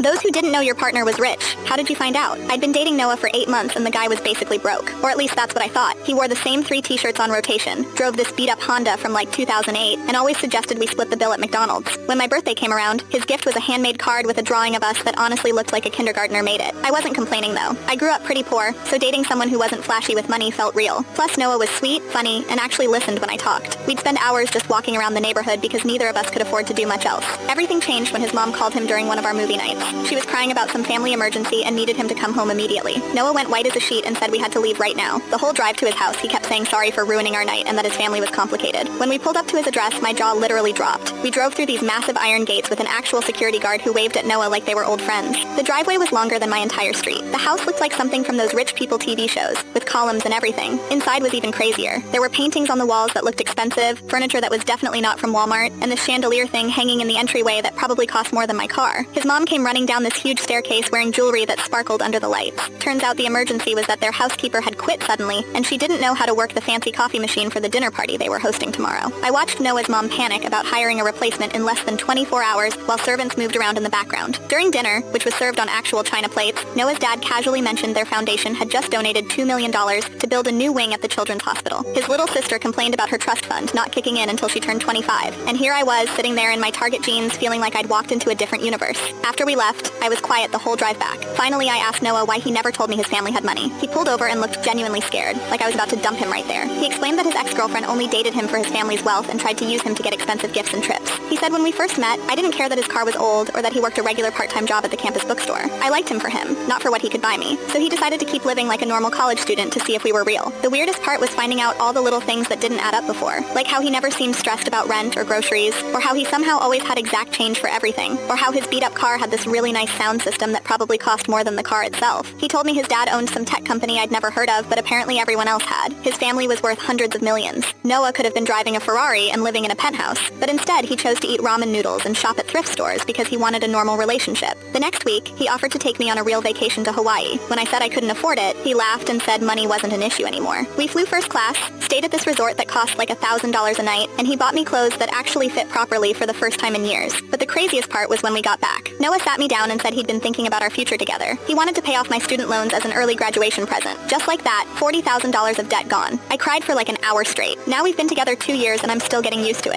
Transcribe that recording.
those who didn't know your partner was rich, how did you find out? I'd been dating Noah for 8 months and the guy was basically broke. Or at least that's what I thought. He wore the same 3 t-shirts on rotation, drove this beat-up Honda from like 2008, and always suggested we split the bill at McDonald's. When my birthday came around, his gift was a handmade card with a drawing of us that honestly looked like a kindergartner made it. I wasn't complaining though. I grew up pretty poor, so dating someone who wasn't flashy with money felt real. Plus Noah was sweet, funny, and actually listened when I talked. We'd spend hours just walking around the neighborhood because neither of us could afford to do much else. Everything changed when his mom called him during one of our movie nights. She was crying about some family emergency and needed him to come home immediately. Noah went white as a sheet and said we had to leave right now. The whole drive to his house, he kept saying sorry for ruining our night and that his family was complicated. When we pulled up to his address, my jaw literally dropped. We drove through these massive iron gates with an actual security guard who waved at Noah like they were old friends. The driveway was longer than my entire street. The house looked like something from those rich people TV shows, with columns and everything. Inside was even crazier. There were paintings on the walls that looked expensive, furniture that was definitely not from Walmart, and the chandelier thing hanging in the entryway that probably cost more than my car. His mom came running down this huge staircase wearing jewelry that sparkled under the lights. Turns out the emergency was that their housekeeper had quit suddenly, and she didn't know how to work the fancy coffee machine for the dinner party they were hosting tomorrow. I watched Noah's mom panic about hiring a replacement in less than 24 hours while servants moved around in the background. During dinner, which was served on actual china plates, Noah's dad casually mentioned their foundation had just donated $2 million to build a new wing at the children's hospital. His little sister complained about her trust fund not kicking in until she turned 25, and here I was sitting there in my Target jeans feeling like I'd walked into a different universe. After we left, I was quiet the whole drive back. Finally, I asked Noah why he never told me his family had money. He pulled over and looked genuinely scared, like I was about to dump him right there. He explained that his ex-girlfriend only dated him for his family's wealth and tried to use him to get expensive gifts and trips. He said when we first met, I didn't care that his car was old or that he worked a regular part-time job at the campus bookstore. I liked him for him, not for what he could buy me. So he decided to keep living like a normal college student to see if we were real. The weirdest part was finding out all the little things that didn't add up before, like how he never seemed stressed about rent or groceries, or how he somehow always had exact change for everything, or how his beat-up car had this really nice sound system that probably cost more than the car itself. He told me his dad owned some tech company I'd never heard of, but apparently everyone else had. His family was worth hundreds of millions. Noah could have been driving a Ferrari and living in a penthouse, but instead he chose to eat ramen noodles and shop at thrift stores because he wanted a normal relationship. The next week, he offered to take me on a real vacation to Hawaii. When I said I couldn't afford it, he laughed and said money wasn't an issue anymore. We flew first class, stayed at this resort that cost like $1,000 a night, and he bought me clothes that actually fit properly for the first time in years. But the craziest part was when we got back. Noah sat me down and said he'd been thinking about our future together. He wanted to pay off my student loans as an early graduation present. Just like that, $40,000 of debt gone. I cried for like an hour straight. Now we've been together 2 years and I'm still getting used to it.